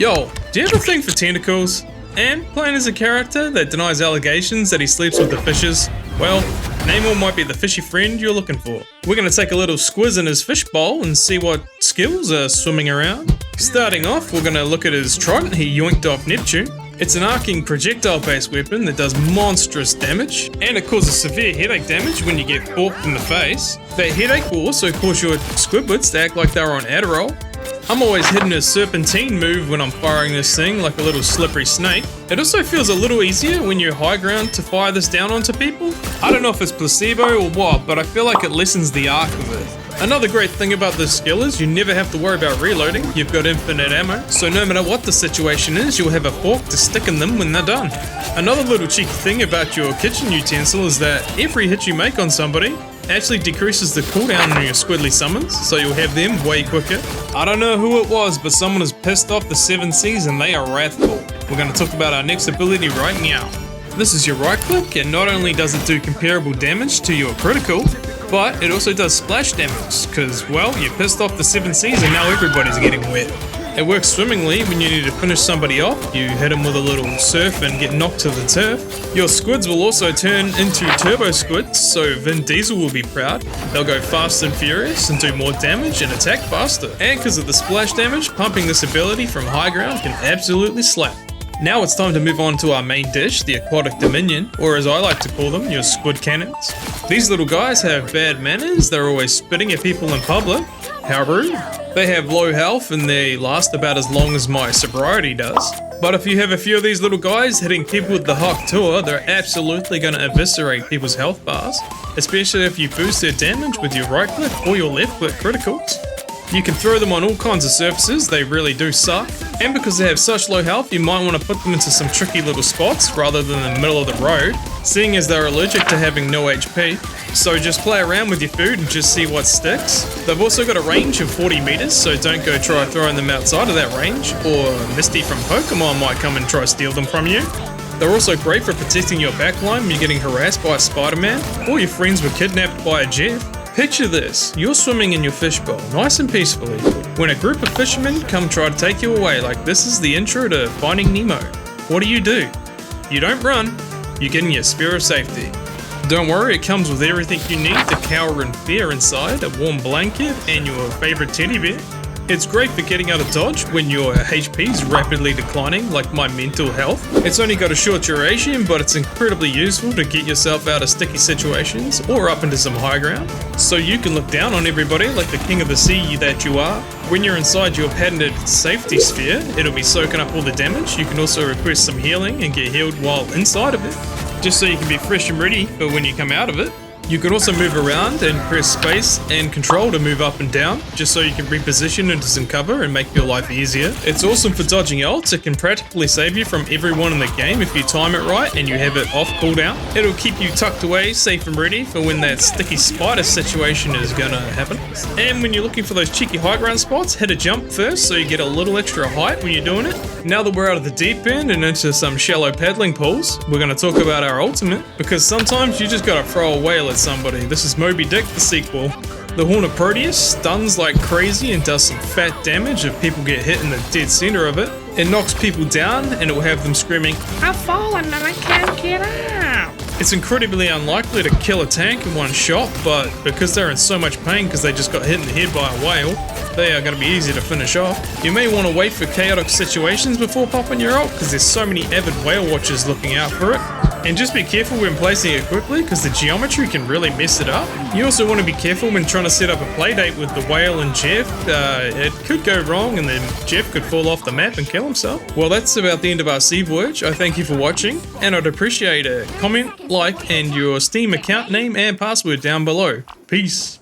Yo, do you have a thing for tentacles? And playing as a character that denies allegations that he sleeps with the fishes? Well, Namor might be the fishy friend you're looking for. We're going to take a little squiz in his fishbowl and see what skills are swimming around. Starting off, we're going to look at his trident he yoinked off Neptune. It's an arcing projectile-based weapon that does monstrous damage, and it causes severe headache damage when you get forked in the face. That headache will also cause your Squidwards to act like they're on Adderall. I'm always hitting a serpentine move when I'm firing this thing like a little slippery snake. It also feels a little easier when you're high ground to fire this down onto people. I don't know if it's placebo or what, but I feel like it lessens the arc of it. Another great thing about this skill is you never have to worry about reloading. You've got infinite ammo, so no matter what the situation is, you'll have a fork to stick in them when they're done. Another little cheeky thing about your kitchen utensil is that every hit you make on somebody actually decreases the cooldown on your squiddly summons, so you'll have them way quicker. I don't know who it was, but someone has pissed off the 7 Seas and they are wrathful. We're going to talk about our next ability right now. This is your right click, and not only does it do comparable damage to your critical, but it also does splash damage, because, well, you pissed off the 7 Seas and now everybody's getting wet. It works swimmingly when you need to finish somebody off. You hit them with a little surf and get knocked to the turf. Your squids will also turn into turbo squids, so Vin Diesel will be proud. They'll go fast and furious and do more damage and attack faster. And because of the splash damage, pumping this ability from high ground can absolutely slap. Now it's time to move on to our main dish, the Aquatic Dominion, or as I like to call them, your squid cannons. These little guys have bad manners. They're always spitting at people in public. How rude. They have low health and they last about as long as my sobriety does. But if you have a few of these little guys hitting people with the Hawk Tour, they're absolutely going to eviscerate people's health bars, especially if you boost their damage with your right click or your left click criticals. You can throw them on all kinds of surfaces, they really do suck. And because they have such low health, you might want to put them into some tricky little spots rather than in the middle of the road, seeing as they're allergic to having no HP. So just play around with your food and just see what sticks. They've also got a range of 40 meters, so don't go try throwing them outside of that range, or Misty from Pokemon might come and try steal them from you. They're also great for protecting your backline when you're getting harassed by Spider-Man, or your friends were kidnapped by a Jeff. Picture this, you're swimming in your fishbowl, nice and peacefully, when a group of fishermen come try to take you away like this is the intro to Finding Nemo. What do? You don't run, you get in your spear of safety. Don't worry, it comes with everything you need to cower in fear inside, a warm blanket and your favorite teddy bear. It's great for getting out of dodge when your HP is rapidly declining, like my mental health. It's only got a short duration, but it's incredibly useful to get yourself out of sticky situations or up into some high ground, so you can look down on everybody like the king of the sea that you are. When you're inside your patented safety sphere, it'll be soaking up all the damage. You can also request some healing and get healed while inside of it, just so you can be fresh and ready for when you come out of it. You can also move around and press space and control to move up and down, just so you can reposition into some cover and make your life easier. It's awesome for dodging ults. It can practically save you from everyone in the game if you time it right and you have it off cooldown. It'll keep you tucked away, safe and ready for when that sticky spider situation is gonna happen. And when you're looking for those cheeky high ground spots, hit a jump first so you get a little extra height when you're doing it. Now that we're out of the deep end and into some shallow paddling pools, we're gonna talk about our ultimate, because sometimes you just gotta throw a whale at somebody. This is Moby Dick, the sequel. The Horn of Proteus stuns like crazy and does some fat damage if people get hit in the dead center of it. It knocks people down and it will have them screaming, "I've fallen and I can't get out." It's incredibly unlikely to kill a tank in one shot, but because they're in so much pain because they just got hit in the head by a whale, they are going to be easy to finish off. You may want to wait for chaotic situations before popping your ult, because there's so many avid whale watchers looking out for it. And just be careful when placing it quickly, because the geometry can really mess it up. You also want to be careful when trying to set up a playdate with the whale and Jeff. It could go wrong and then Jeff could fall off the map and kill himself. Well, that's about the end of our sea voyage. I thank you for watching, and I'd appreciate a comment, like, and your Steam account name and password down below. Peace.